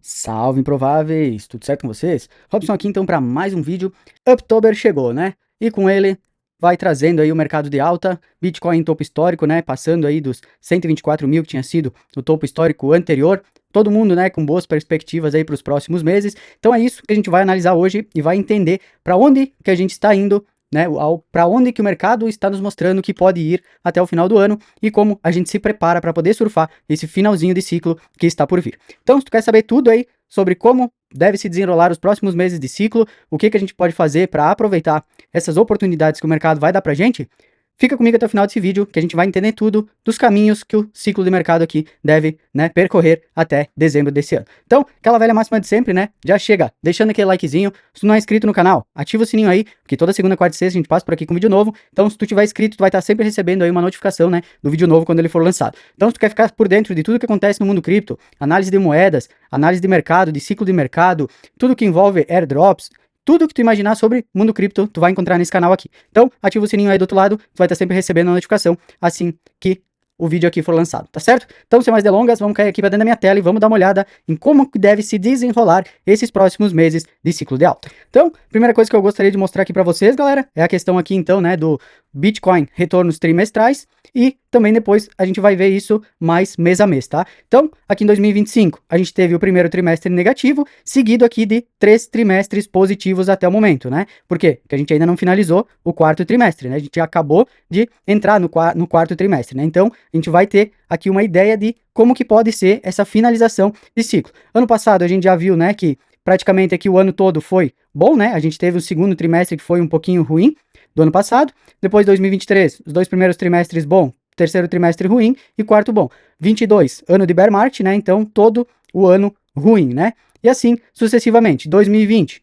Salve improváveis, tudo certo com vocês? Robson aqui então para mais um vídeo. Uptober chegou, né? E com ele vai trazendo aí o mercado de alta, Bitcoin em topo histórico, né? Passando aí dos 124 mil que tinha sido o topo histórico anterior. Todo mundo, né, com boas perspectivas aí para os próximos meses. Então é isso que a gente vai analisar hoje e vai entender para onde que a gente está indo, né? Para onde que o mercado está nos mostrando que pode ir até o final do ano e como a gente se prepara para poder surfar esse finalzinho de ciclo que está por vir. Então, se tu quer saber tudo aí sobre como deve se desenrolar os próximos meses de ciclo, o que a gente pode fazer para aproveitar essas oportunidades que o mercado vai dar pra gente, fica comigo até o final desse vídeo, que a gente vai entender tudo dos caminhos que o ciclo de mercado aqui deve, né, percorrer até dezembro desse ano. Então, aquela velha máxima de sempre, né, já chega deixando aquele likezinho. Se tu não é inscrito no canal, ativa o sininho aí, porque toda segunda, quarta e sexta a gente passa por aqui com vídeo novo. Então, se tu tiver inscrito, tu vai estar sempre recebendo aí uma notificação, né, do vídeo novo quando ele for lançado. Então, se tu quer ficar por dentro de tudo que acontece no mundo cripto, análise de moedas, análise de mercado, de ciclo de mercado, tudo que envolve airdrops, tudo que tu imaginar sobre mundo cripto, tu vai encontrar nesse canal aqui. Então, ativa o sininho aí do outro lado, tu vai estar sempre recebendo a notificação assim que o vídeo aqui for lançado, tá certo? Então, sem mais delongas, vamos cair aqui para dentro da minha tela e vamos dar uma olhada em como deve se desenrolar esses próximos meses de ciclo de alta. Então, primeira coisa que eu gostaria de mostrar aqui para vocês, galera, é a questão aqui, então, né, do Bitcoin retornos trimestrais e também depois a gente vai ver isso mais mês a mês, tá? Então, aqui em 2025, a gente teve o primeiro trimestre negativo, seguido aqui de 3 trimestres positivos até o momento, né? Por quê? Porque a gente ainda não finalizou o quarto trimestre, né? A gente acabou de entrar no quarto trimestre, né? Então, a gente vai ter aqui uma ideia de como que pode ser essa finalização de ciclo. Ano passado, a gente já viu, né, que praticamente aqui o ano todo foi bom, né? A gente teve o segundo trimestre que foi um pouquinho ruim do ano passado. Depois 2023, os 2 primeiros trimestres bom, terceiro trimestre ruim e quarto bom. 22, ano de bear market, né? Então todo o ano ruim, né? E assim sucessivamente. 2020,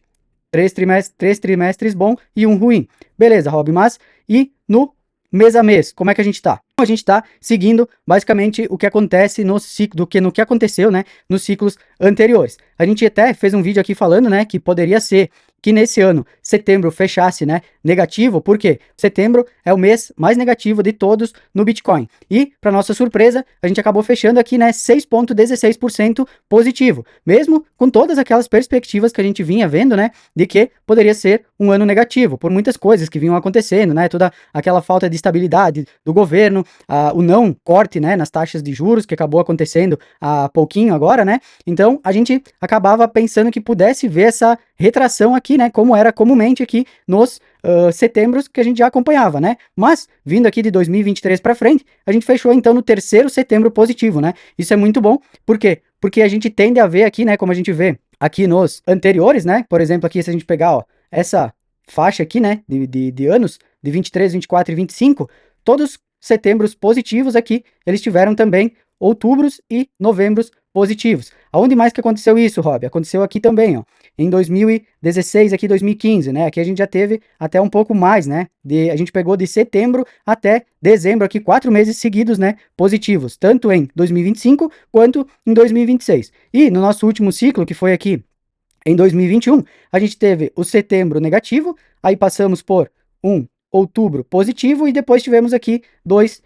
3 trimestres bom e um ruim. Beleza, Rob, mas e no mês a mês, como é que a gente tá? A gente tá seguindo basicamente o que acontece no ciclo, no que aconteceu, né, nos ciclos anteriores. A gente até fez um vídeo aqui falando, né, que poderia ser que nesse ano, setembro fechasse, né, negativo, porque setembro é o mês mais negativo de todos no Bitcoin. E, para nossa surpresa, a gente acabou fechando aqui, né, 6,16% positivo, mesmo com todas aquelas perspectivas que a gente vinha vendo, né, de que poderia ser um ano negativo, por muitas coisas que vinham acontecendo, né, toda aquela falta de estabilidade do governo, o não corte, né, nas taxas de juros, que acabou acontecendo há pouquinho agora, né, então a gente acabava pensando que pudesse ver essa retração aqui, né, como era comumente aqui nos setembros que a gente já acompanhava, né, mas vindo aqui de 2023 para frente, a gente fechou então no terceiro setembro positivo, né, isso é muito bom, por quê? Porque a gente tende a ver aqui, né, como a gente vê aqui nos anteriores, né, por exemplo aqui se a gente pegar, ó, essa faixa aqui, né, de anos, de 23, 24 e 25, todos setembros positivos aqui, eles tiveram também outubros e novembros positivos. Aonde mais que aconteceu isso, Rob? Aconteceu aqui também, ó, em 2016, aqui 2015, né? Aqui a gente já teve até um pouco mais, né? A gente pegou de setembro até dezembro aqui, 4 meses seguidos, né? Positivos, tanto em 2025 quanto em 2026. E no nosso último ciclo, que foi aqui em 2021, a gente teve o setembro negativo, aí passamos por um outubro positivo e depois tivemos aqui 2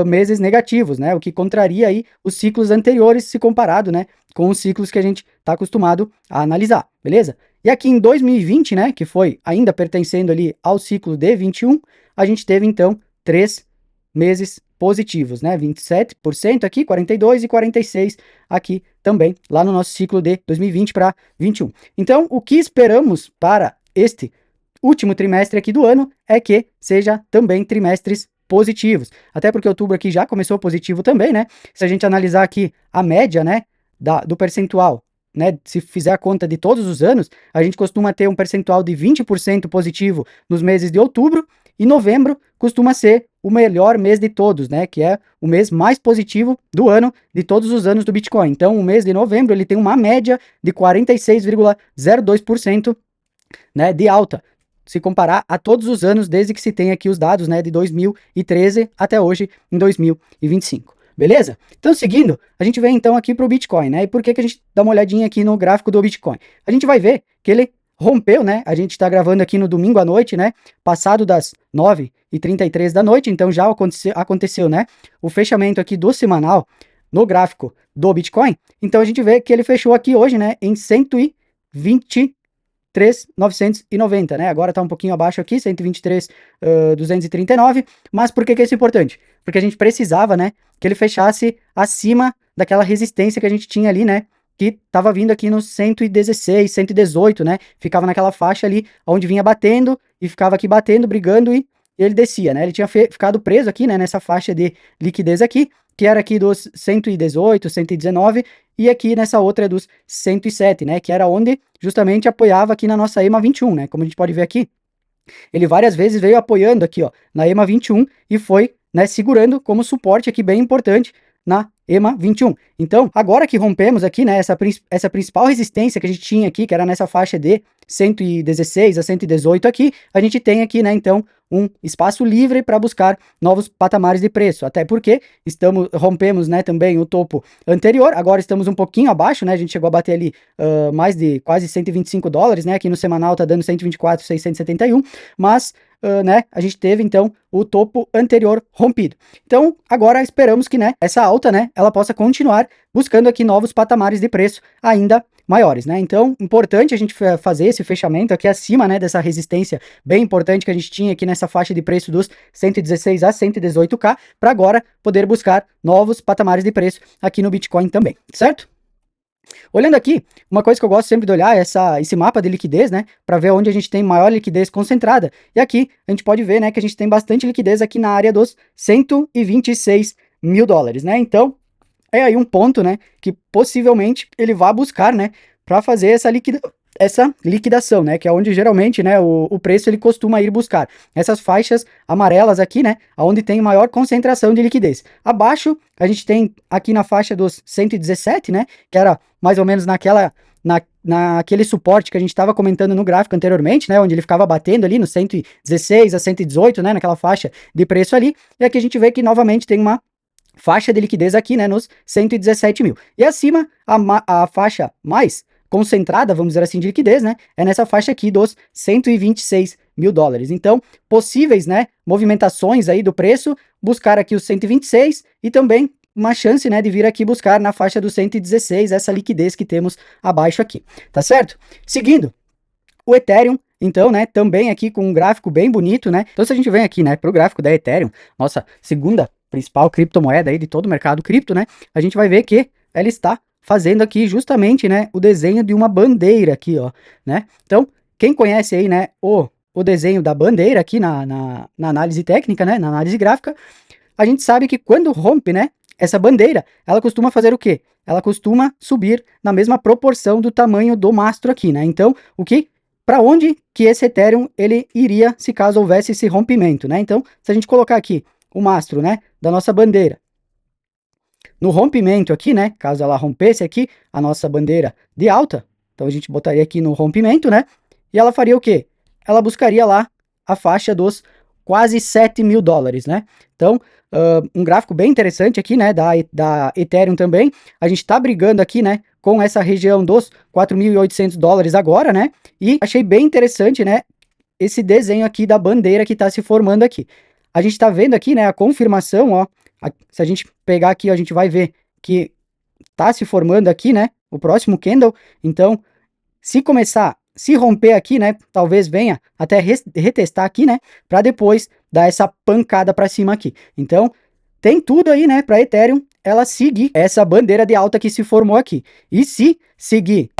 meses negativos, né? O que contraria aí os ciclos anteriores se comparado, né, com os ciclos que a gente está acostumado a analisar, beleza? E aqui em 2020, né, que foi ainda pertencendo ali ao ciclo de 21, a gente teve então 3 meses positivos, né? 27% aqui, 42 e 46 aqui também, lá no nosso ciclo de 2020 para 21. Então, o que esperamos para este último trimestre aqui do ano é que seja também trimestres positivos. Até porque outubro aqui já começou positivo também, né? Se a gente analisar aqui a média, né, do percentual, né, se fizer a conta de todos os anos, a gente costuma ter um percentual de 20% positivo nos meses de outubro e novembro costuma ser o melhor mês de todos, né, que é o mês mais positivo do ano, de todos os anos do Bitcoin. Então, o mês de novembro, ele tem uma média de 46,02%, né, de alta, se comparar a todos os anos desde que se tem aqui os dados, né, de 2013 até hoje, em 2025. Beleza? Então, seguindo, a gente vem então aqui para o Bitcoin, né? E por que a gente dá uma olhadinha aqui no gráfico do Bitcoin? A gente vai ver que ele rompeu, né? A gente está gravando aqui no domingo à noite, né? Passado das 9h33 da noite, então já aconteceu, né? O fechamento aqui do semanal no gráfico do Bitcoin, então a gente vê que ele fechou aqui hoje, né, em 123.990, né? Agora tá um pouquinho abaixo aqui, 123.239, mas por que que isso é importante? Porque a gente precisava, né, que ele fechasse acima daquela resistência que a gente tinha ali, né, que tava vindo aqui no 116, 118, né? Ficava naquela faixa ali, onde vinha batendo e ficava aqui batendo, brigando e ele descia, né? Ele tinha ficado preso aqui, né, nessa faixa de liquidez aqui, que era aqui dos 118, 119, e aqui nessa outra dos 107, né, que era onde justamente apoiava aqui na nossa EMA 21, né? Como a gente pode ver aqui, ele várias vezes veio apoiando aqui, ó, na EMA 21 e foi, né, segurando como suporte aqui bem importante na EMA 21. Então, agora que rompemos aqui, né, essa principal resistência que a gente tinha aqui, que era nessa faixa de 116 a 118 aqui, a gente tem aqui, né, então, um espaço livre para buscar novos patamares de preço, até porque rompemos, né, também o topo anterior, agora estamos um pouquinho abaixo, né, a gente chegou a bater ali mais de quase 125 dólares, né, aqui no semanal tá dando 124.671, mas né, a gente teve então o topo anterior rompido. Então, agora esperamos que, né, essa alta, né, ela possa continuar buscando aqui novos patamares de preço ainda maiores, né? Então, importante a gente fazer esse fechamento aqui acima, né, dessa resistência bem importante que a gente tinha aqui nessa faixa de preço dos 116 a 118k, para agora poder buscar novos patamares de preço aqui no Bitcoin também, certo? Olhando aqui, uma coisa que eu gosto sempre de olhar é esse mapa de liquidez, né, para ver onde a gente tem maior liquidez concentrada. E aqui a gente pode ver, né, que a gente tem bastante liquidez aqui na área dos 126 mil dólares, né? Então, é aí um ponto, né, que possivelmente ele vai buscar, né, para fazer essa liquidação, né, que é onde geralmente, né, o preço ele costuma ir buscar. Essas faixas amarelas aqui, né, onde tem maior concentração de liquidez. Abaixo, a gente tem aqui na faixa dos 117, né, que era mais ou menos naquele suporte que a gente estava comentando no gráfico anteriormente, né, onde ele ficava batendo ali no 116 a 118, né, naquela faixa de preço ali, e aqui a gente vê que novamente tem uma faixa de liquidez aqui, né, nos 117 mil. E acima, a faixa mais concentrada, vamos dizer assim, de liquidez, né, é nessa faixa aqui dos 126 mil dólares. Então, possíveis, né, movimentações aí do preço, buscar aqui os 126 e também uma chance, né, de vir aqui buscar na faixa dos 116 essa liquidez que temos abaixo aqui, tá certo? Seguindo, o Ethereum, então, né, também aqui com um gráfico bem bonito, né? Então, se a gente vem aqui, né, para o gráfico da Ethereum, nossa segunda principal criptomoeda aí de todo o mercado cripto, né, a gente vai ver que ela está fazendo aqui justamente, né, o desenho de uma bandeira aqui, ó, né? Então, quem conhece aí, né, o desenho da bandeira aqui na análise técnica, né, na análise gráfica, a gente sabe que quando rompe, né, essa bandeira, ela costuma fazer o quê? Ela costuma subir na mesma proporção do tamanho do mastro aqui, né? Então, para onde que esse Ethereum ele iria se caso houvesse esse rompimento, né? Então, se a gente colocar aqui o mastro, né, da nossa bandeira no rompimento aqui, né, caso ela rompesse aqui a nossa bandeira de alta, então a gente botaria aqui no rompimento, né, e ela faria o quê? Ela buscaria lá a faixa dos quase 7 mil dólares, né? Então, um gráfico bem interessante aqui, né, da Ethereum também, a gente tá brigando aqui, né, com essa região dos 4.800 dólares agora, né, e achei bem interessante, né, esse desenho aqui da bandeira que tá se formando aqui. A gente tá vendo aqui, né, a confirmação, ó, se a gente pegar aqui, ó, a gente vai ver que tá se formando aqui, né, o próximo candle, então, se romper aqui, né, talvez venha até retestar aqui, né, para depois dar essa pancada para cima aqui. Então, tem tudo aí, né, para Ethereum ela seguir essa bandeira de alta que se formou aqui. E se seguir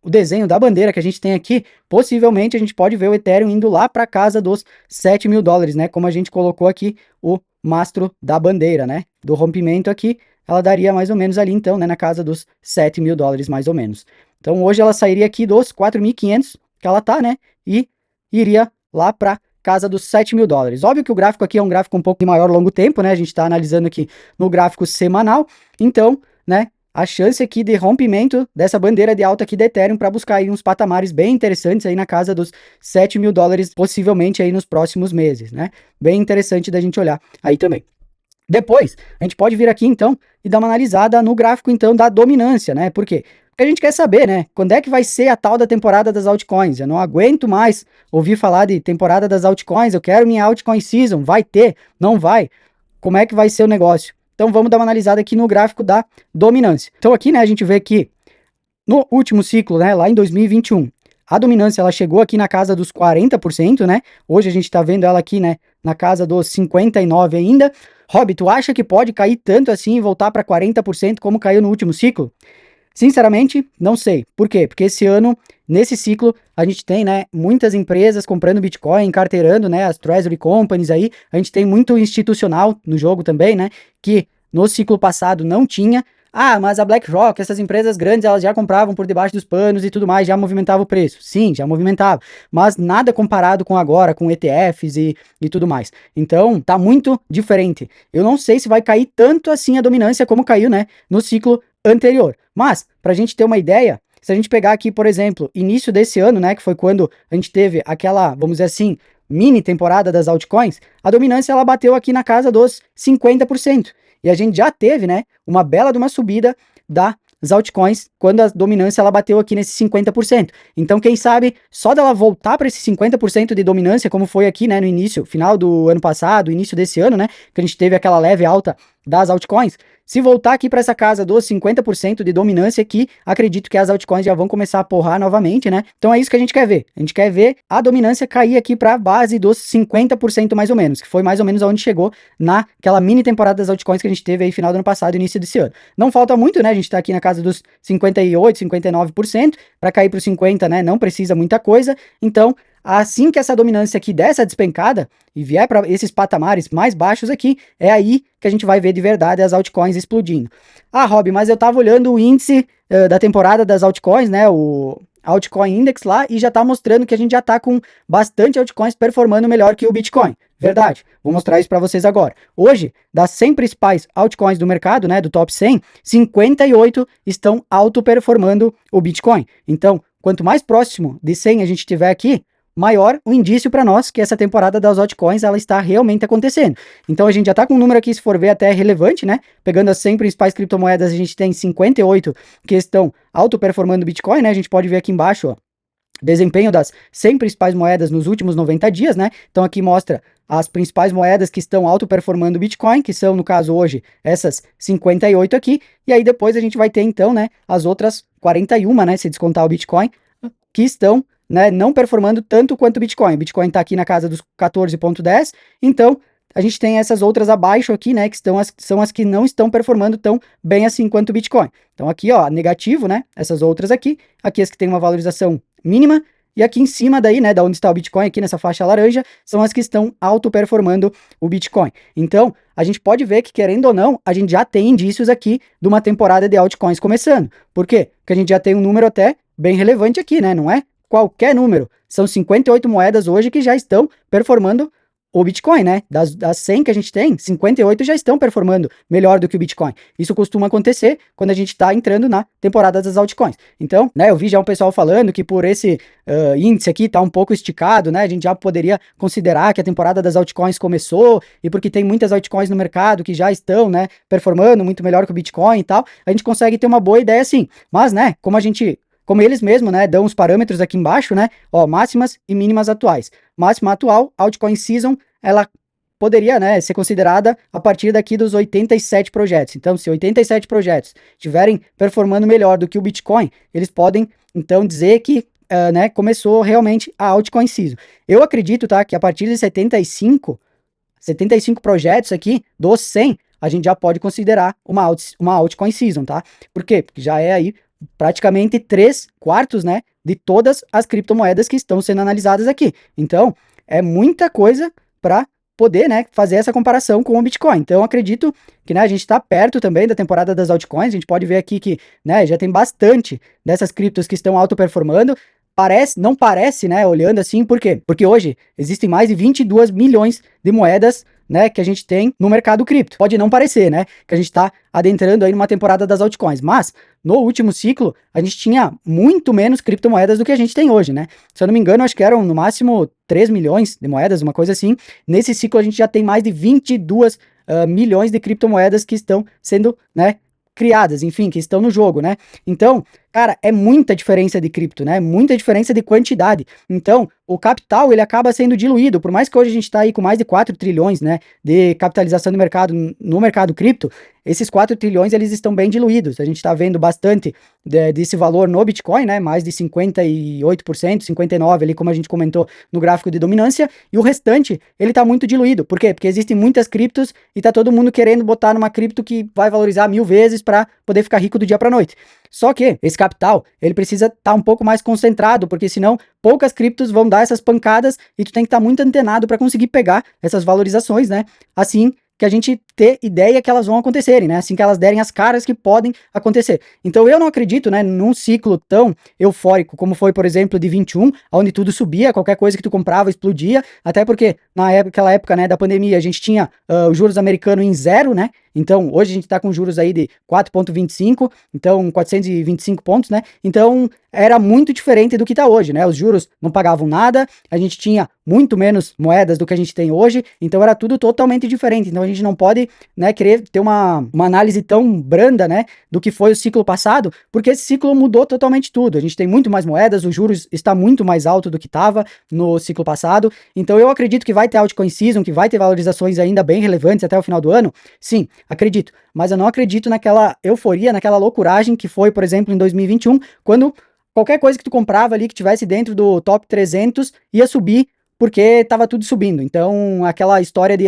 o desenho da bandeira que a gente tem aqui, possivelmente a gente pode ver o Ethereum indo lá para casa dos 7 mil dólares, né, como a gente colocou aqui o mastro da bandeira, né, do rompimento aqui, ela daria mais ou menos ali, então, né, na casa dos 7 mil dólares, mais ou menos. Então, hoje ela sairia aqui dos 4.500 que ela tá, né, e iria lá para casa dos 7 mil dólares. Óbvio que o gráfico aqui é um gráfico um pouco de maior longo tempo, né, a gente está analisando aqui no gráfico semanal, então, né, a chance aqui de rompimento dessa bandeira de alta aqui da Ethereum para buscar aí uns patamares bem interessantes aí na casa dos 7 mil dólares, possivelmente aí nos próximos meses, né? Bem interessante da gente olhar aí também. Depois, a gente pode vir aqui então e dar uma analisada no gráfico então da dominância, né? Por quê? Porque a gente quer saber, né? Quando é que vai ser a tal da temporada das altcoins? Eu não aguento mais ouvir falar de temporada das altcoins, eu quero minha altcoin season, vai ter, não vai? Como é que vai ser o negócio? Então vamos dar uma analisada aqui no gráfico da dominância. Então aqui, né, a gente vê que no último ciclo, né, lá em 2021, a dominância ela chegou aqui na casa dos 40%, né? Hoje a gente tá vendo ela aqui, né, na casa dos 59 ainda. Rob, tu acha que pode cair tanto assim e voltar para 40% como caiu no último ciclo? Sinceramente, não sei. Por quê? Porque esse ano, nesse ciclo, a gente tem, né, muitas empresas comprando Bitcoin, carteirando, né, as Treasury Companies aí. A gente tem muito institucional no jogo também, né, que no ciclo passado não tinha. Ah, mas a BlackRock, essas empresas grandes, elas já compravam por debaixo dos panos e tudo mais, já movimentava o preço. Sim, já movimentava. Mas nada comparado com agora, com ETFs e tudo mais. Então, tá muito diferente. Eu não sei se vai cair tanto assim a dominância como caiu, né, no ciclo anterior. Mas, para a gente ter uma ideia, se a gente pegar aqui, por exemplo, início desse ano, né, que foi quando a gente teve aquela, vamos dizer assim, mini temporada das altcoins, a dominância ela bateu aqui na casa dos 50%. E a gente já teve, né, uma bela de uma subida das altcoins quando a dominância ela bateu aqui nesse 50%. Então, quem sabe, só dela voltar para esse 50% de dominância, como foi aqui, né, no início, final do ano passado, início desse ano, né, que a gente teve aquela leve alta das altcoins, se voltar aqui para essa casa dos 50% de dominância aqui, acredito que as altcoins já vão começar a porrar novamente, né? Então é isso que a gente quer ver. A gente quer ver a dominância cair aqui para a base dos 50% mais ou menos, que foi mais ou menos onde chegou naquela mini temporada das altcoins que a gente teve aí final do ano passado, início desse ano. Não falta muito, né? A gente tá aqui na casa dos 58, 59%, para cair para os 50, né? Não precisa muita coisa. Então, assim que essa dominância aqui der essa despencada e vier para esses patamares mais baixos aqui, é aí que a gente vai ver de verdade as altcoins explodindo. Ah, Rob, mas eu tava olhando o índice da temporada das altcoins, né, o Altcoin Index lá, e já tá mostrando que a gente já tá com bastante altcoins performando melhor que o Bitcoin. Verdade, vou mostrar isso para vocês agora. Hoje, das 100 principais altcoins do mercado, né, do top 100, 58 estão autoperformando o Bitcoin. Então, quanto mais próximo de 100 a gente tiver aqui, maior o indício para nós que essa temporada das altcoins ela está realmente acontecendo. Então a gente já está com um número aqui, se for ver, até relevante, né? Pegando as 100 principais criptomoedas, a gente tem 58 que estão autoperformando o Bitcoin, né? A gente pode ver aqui embaixo, ó, desempenho das 100 principais moedas nos últimos 90 dias, né? Então aqui mostra as principais moedas que estão autoperformando o Bitcoin, que são, no caso hoje, essas 58 aqui, e aí depois a gente vai ter então, né, as outras 41, né, se descontar o Bitcoin, que estão, né, não performando tanto quanto o Bitcoin. O Bitcoin está aqui na casa dos 14,10, então a gente tem essas outras abaixo aqui, né, que são as que não estão performando tão bem assim quanto o Bitcoin. Então aqui, ó, negativo, né, essas outras aqui as que têm uma valorização mínima, e aqui em cima daí, né, da onde está o Bitcoin, aqui nessa faixa laranja, são as que estão autoperformando o Bitcoin. Então, a gente pode ver que, querendo ou não, a gente já tem indícios aqui de uma temporada de altcoins começando. Por quê? Porque a gente já tem um número até bem relevante aqui, né? Não é qualquer número. São 58 moedas hoje que já estão performando o Bitcoin, né? Das 100 que a gente tem, 58 já estão performando melhor do que o Bitcoin. Isso costuma acontecer quando a gente está entrando na temporada das altcoins. Então, né, eu vi já um pessoal falando que por esse índice aqui tá um pouco esticado, né? A gente já poderia considerar que a temporada das altcoins começou e porque tem muitas altcoins no mercado que já estão, né, performando muito melhor que o Bitcoin e tal, a gente consegue ter uma boa ideia sim. Mas, né, como eles mesmos, né, dão os parâmetros aqui embaixo, né, ó, máximas e mínimas atuais. Máxima atual, altcoin season, ela poderia, né, ser considerada a partir daqui dos 87 projetos. Então, se 87 projetos estiverem performando melhor do que o Bitcoin, eles podem, então, dizer que, né, começou realmente a altcoin season. Eu acredito, tá, que a partir de 75 projetos aqui, dos 100, a gente já pode considerar uma altcoin season, tá? Por quê? Porque já é aí praticamente 3/4, né, de todas as criptomoedas que estão sendo analisadas aqui. Então, é muita coisa para poder, né, fazer essa comparação com o Bitcoin. Então, acredito que, né, a gente está perto também da temporada das altcoins. A gente pode ver aqui que, né, já tem bastante dessas criptos que estão autoperformando. Não parece, né, olhando assim, por quê? Porque hoje existem mais de 22 milhões de moedas, né, que a gente tem no mercado cripto. Pode não parecer, né, que a gente está adentrando aí numa temporada das altcoins, mas no último ciclo a gente tinha muito menos criptomoedas do que a gente tem hoje, né? Se eu não me engano, acho que eram no máximo 3 milhões de moedas, uma coisa assim. Nesse ciclo a gente já tem mais de 22 milhões de criptomoedas que estão sendo, né, criadas, enfim, que estão no jogo, né? Então, cara, é muita diferença de cripto, né? Muita diferença de quantidade. Então, o capital, ele acaba sendo diluído. Por mais que hoje a gente está aí com mais de 4 trilhões, né, de capitalização do mercado, no mercado cripto, esses 4 trilhões, eles estão bem diluídos. A gente está vendo bastante desse valor no Bitcoin, né, mais de 58%, 59% ali, como a gente comentou no gráfico de dominância, e o restante, ele está muito diluído. Por quê? Porque existem muitas criptos e tá todo mundo querendo botar numa cripto que vai valorizar 1000 vezes para poder ficar rico do dia para noite. Só que esse capital, ele precisa estar um pouco mais concentrado, porque senão poucas criptos vão dar essas pancadas e tu tem que estar muito antenado para conseguir pegar essas valorizações, né? Assim que a gente ter ideia que elas vão acontecerem, né? Assim que elas derem as caras que podem acontecer. Então eu não acredito, né, num ciclo tão eufórico como foi, por exemplo, de 21, onde tudo subia, qualquer coisa que tu comprava explodia, até porque naquela época, né, da pandemia, a gente tinha os juros americanos em zero, né? Então, hoje a gente está com juros aí de 4,25, então 425 pontos, né? Então, era muito diferente do que está hoje, né? Os juros não pagavam nada, a gente tinha muito menos moedas do que a gente tem hoje, então era tudo totalmente diferente. Então, a gente não pode, né, querer ter uma análise tão branda, né, do que foi o ciclo passado, porque esse ciclo mudou totalmente tudo. A gente tem muito mais moedas, os juros está muito mais alto do que estava no ciclo passado. Então, eu acredito que vai ter altcoin season, que vai ter valorizações ainda bem relevantes até o final do ano. Sim, acredito, mas eu não acredito naquela euforia, naquela loucuragem que foi, por exemplo, em 2021, quando qualquer coisa que tu comprava ali que tivesse dentro do top 300 ia subir porque estava tudo subindo. Então, aquela história de,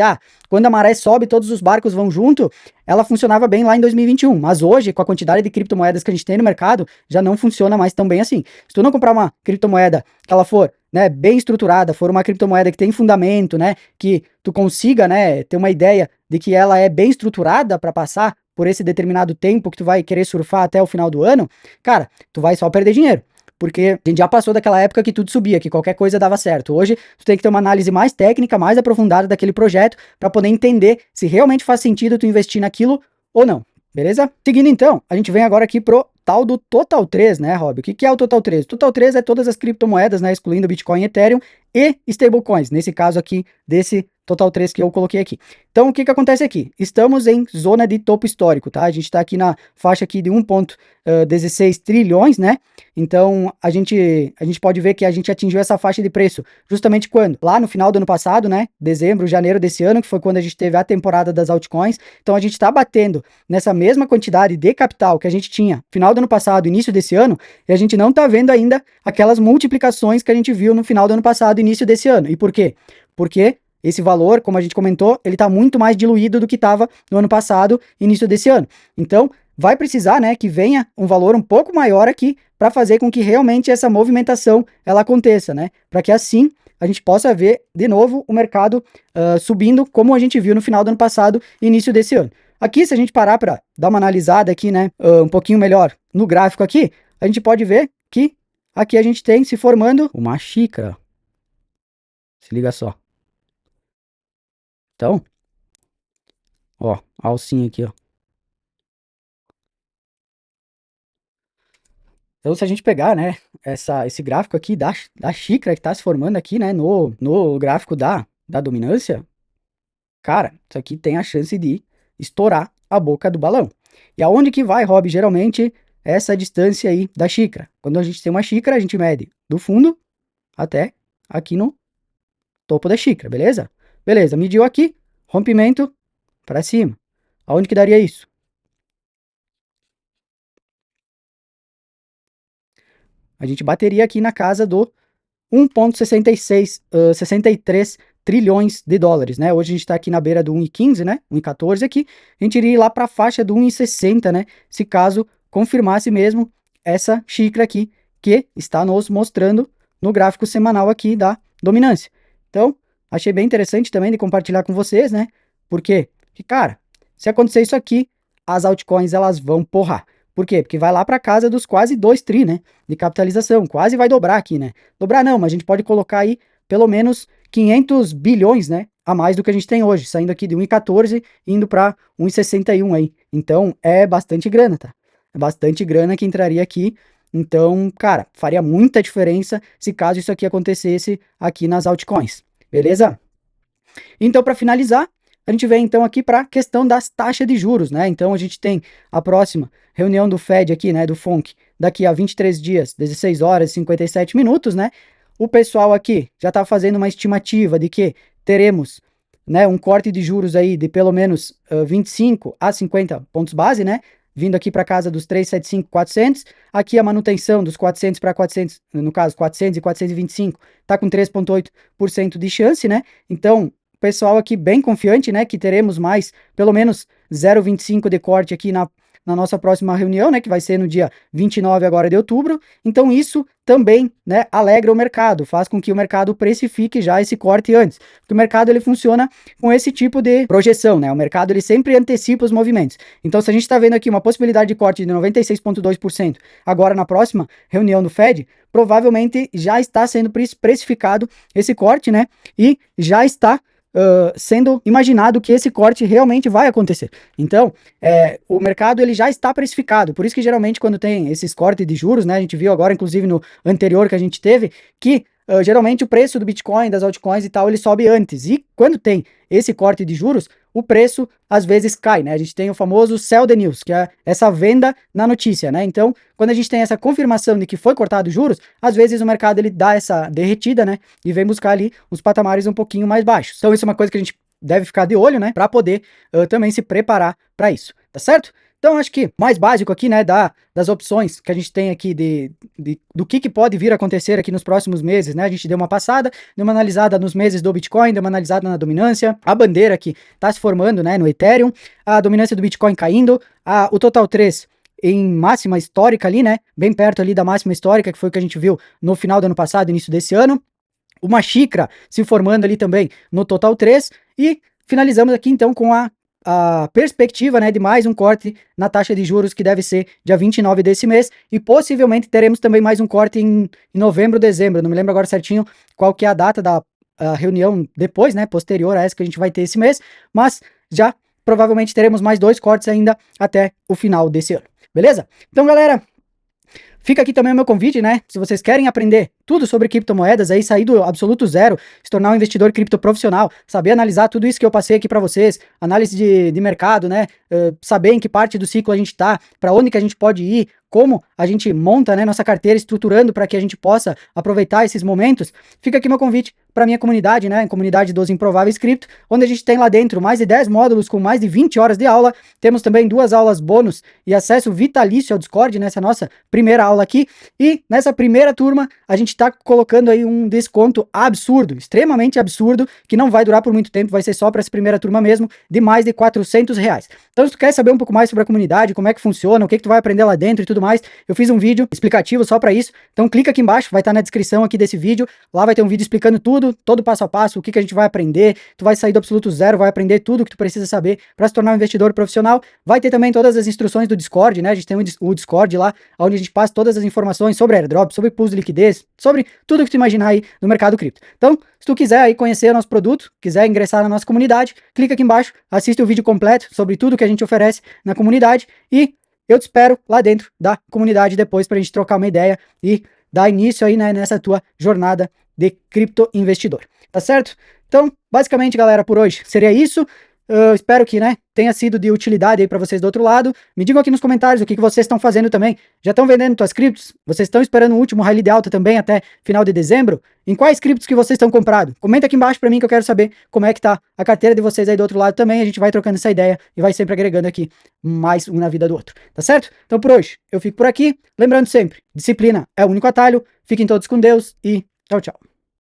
quando a maré sobe, todos os barcos vão junto, ela funcionava bem lá em 2021, mas hoje, com a quantidade de criptomoedas que a gente tem no mercado, já não funciona mais tão bem assim. Se tu não comprar uma criptomoeda que ela for, né, bem estruturada, for uma criptomoeda que tem fundamento, né, que tu consiga, né, ter uma ideia de que ela é bem estruturada para passar por esse determinado tempo que tu vai querer surfar até o final do ano, cara, tu vai só perder dinheiro. Porque a gente já passou daquela época que tudo subia, que qualquer coisa dava certo. Hoje, tu tem que ter uma análise mais técnica, mais aprofundada daquele projeto, para poder entender se realmente faz sentido tu investir naquilo ou não. Beleza? Seguindo então, a gente vem agora aqui pro tal do Total 3, né, Rob? O que é o Total 3? O Total 3 é todas as criptomoedas, né, excluindo Bitcoin e Ethereum e stablecoins, nesse caso aqui, desse Total 3 que eu coloquei aqui. Então, o que acontece aqui? Estamos em zona de topo histórico, tá? A gente está aqui na faixa aqui de 1,16 trilhões, né? Então, a gente pode ver que a gente atingiu essa faixa de preço justamente quando? Lá no final do ano passado, né? Dezembro, janeiro desse ano, que foi quando a gente teve a temporada das altcoins. Então, a gente está batendo nessa mesma quantidade de capital que a gente tinha final do ano passado, início desse ano, e a gente não está vendo ainda aquelas multiplicações que a gente viu no final do ano passado, início desse ano. E por quê? Porque esse valor, como a gente comentou, ele está muito mais diluído do que estava no ano passado, início desse ano. Então, vai precisar, né, que venha um valor um pouco maior aqui para fazer com que realmente essa movimentação ela aconteça, né? Para que assim a gente possa ver de novo o mercado subindo, como a gente viu no final do ano passado, início desse ano. Aqui, se a gente parar para dar uma analisada aqui, né, um pouquinho melhor no gráfico aqui, a gente pode ver que aqui a gente tem se formando uma xícara. Se liga só. Então, ó, a alcinha aqui, ó. Então, se a gente pegar, né, esse gráfico aqui da xícara que está se formando aqui, né, no gráfico da dominância, cara, isso aqui tem a chance de estourar a boca do balão. E aonde que vai, Rob, geralmente, essa distância aí da xícara? Quando a gente tem uma xícara, a gente mede do fundo até aqui no topo da xícara, beleza? Beleza, mediu aqui, rompimento para cima. Aonde que daria isso? A gente bateria aqui na casa do 1,63 trilhões de dólares, né? Hoje a gente está aqui na beira do 1,15, né? 1,14 aqui. A gente iria ir lá para a faixa do 1,60, né? Se caso confirmasse mesmo essa xícara aqui que está nos mostrando no gráfico semanal aqui da dominância. Então, achei bem interessante também de compartilhar com vocês, né? Porque, cara, se acontecer isso aqui, as altcoins elas vão porrar. Por quê? Porque vai lá para casa dos quase 2 tri, né? De capitalização, quase vai dobrar aqui, né? Dobrar não, mas a gente pode colocar aí pelo menos 500 bilhões, né? A mais do que a gente tem hoje, saindo aqui de 1,14 indo para 1,61 aí. Então é bastante grana, tá? É bastante grana que entraria aqui. Então, cara, faria muita diferença se caso isso aqui acontecesse aqui nas altcoins. Beleza? Então, para finalizar, a gente vem então aqui para a questão das taxas de juros, né? Então a gente tem a próxima reunião do Fed aqui, né, do FONC, daqui a 23 dias, 16 horas e 57 minutos, né? O pessoal aqui já está fazendo uma estimativa de que teremos, né, um corte de juros aí de pelo menos 25 a 50 pontos base, né? Vindo aqui para casa dos 375, 400. Aqui a manutenção dos 400 para 400, no caso 400 e 425, tá com 3,8% de chance, né? Então, o pessoal aqui bem confiante, né, que teremos mais pelo menos 0,25 de corte aqui na nossa próxima reunião, né, que vai ser no dia 29 agora de outubro. Então isso também, né, alegra o mercado, faz com que o mercado precifique já esse corte antes. Porque o mercado ele funciona com esse tipo de projeção, né? O mercado ele sempre antecipa os movimentos. Então se a gente está vendo aqui uma possibilidade de corte de 96,2% agora na próxima reunião do Fed, provavelmente já está sendo precificado esse corte, né? E já está sendo imaginado que esse corte realmente vai acontecer. Então, o mercado ele já está precificado, por isso que geralmente quando tem esses cortes de juros, né, a gente viu agora, inclusive no anterior que a gente teve, que geralmente o preço do Bitcoin, das altcoins e tal, ele sobe antes, e quando tem esse corte de juros, o preço às vezes cai, né? A gente tem o famoso sell the news, que é essa venda na notícia, né? Então, quando a gente tem essa confirmação de que foi cortado os juros, às vezes o mercado ele dá essa derretida, né? E vem buscar ali uns patamares um pouquinho mais baixos. Então, isso é uma coisa que a gente deve ficar de olho, né? Para poder também se preparar para isso, tá certo? Então, acho que mais básico aqui, né, das opções que a gente tem aqui do que pode vir a acontecer aqui nos próximos meses, né? A gente deu uma passada, deu uma analisada nos meses do Bitcoin, deu uma analisada na dominância, a bandeira que está se formando, né, no Ethereum, a dominância do Bitcoin caindo, o Total 3 em máxima histórica ali, né, bem perto ali da máxima histórica, que foi o que a gente viu no final do ano passado, início desse ano, uma xícara se formando ali também no Total 3, e finalizamos aqui então com a perspectiva, né, de mais um corte na taxa de juros que deve ser dia 29 desse mês, e possivelmente teremos também mais um corte em novembro, dezembro, não me lembro agora certinho qual que é a data da reunião depois, né, posterior a essa que a gente vai ter esse mês, mas já provavelmente teremos mais 2 cortes ainda até o final desse ano, beleza? Então galera, fica aqui também o meu convite, né? Se vocês querem aprender tudo sobre criptomoedas, aí sair do absoluto zero, se tornar um investidor cripto profissional, saber analisar tudo isso que eu passei aqui para vocês, análise de mercado, né? Saber em que parte do ciclo a gente tá, para onde que a gente pode ir, como a gente monta, né, nossa carteira estruturando para que a gente possa aproveitar esses momentos, fica aqui meu convite para minha comunidade, né, a comunidade dos Improváveis Cripto, onde a gente tem lá dentro mais de 10 módulos com mais de 20 horas de aula, temos também 2 aulas bônus e acesso vitalício ao Discord nessa nossa primeira aula aqui, e nessa primeira turma a gente está colocando aí um desconto absurdo, extremamente absurdo, que não vai durar por muito tempo, vai ser só para essa primeira turma mesmo, de mais de R$400. Então se tu quer saber um pouco mais sobre a comunidade, como é que funciona, o que tu vai aprender lá dentro e tudo mais, eu fiz um vídeo explicativo só para isso, então clica aqui embaixo, vai estar na descrição aqui desse vídeo, lá vai ter um vídeo explicando tudo, todo passo a passo, o que a gente vai aprender, tu vai sair do absoluto zero, vai aprender tudo o que tu precisa saber para se tornar um investidor profissional, vai ter também todas as instruções do Discord, né, a gente tem o Discord lá, onde a gente passa todas as informações sobre airdrop, sobre pools de liquidez, sobre tudo que tu imaginar aí no mercado cripto. Então, se tu quiser aí conhecer o nosso produto, quiser ingressar na nossa comunidade, clica aqui embaixo, assiste o vídeo completo sobre tudo que a gente oferece na comunidade e eu te espero lá dentro da comunidade depois para a gente trocar uma ideia e dar início aí, né, nessa tua jornada de cripto investidor, tá certo? Então, basicamente, galera, por hoje seria isso. Espero que, né, tenha sido de utilidade aí para vocês do outro lado. Me digam aqui nos comentários o que vocês estão fazendo também. Já estão vendendo tuas criptos? Vocês estão esperando o último rally de alta também até final de dezembro? Em quais criptos que vocês estão comprado? Comenta aqui embaixo para mim que eu quero saber como é que tá a carteira de vocês aí do outro lado também. A gente vai trocando essa ideia e vai sempre agregando aqui mais um na vida do outro, tá certo? Então por hoje eu fico por aqui. Lembrando sempre, disciplina é o único atalho. Fiquem todos com Deus e tchau, tchau.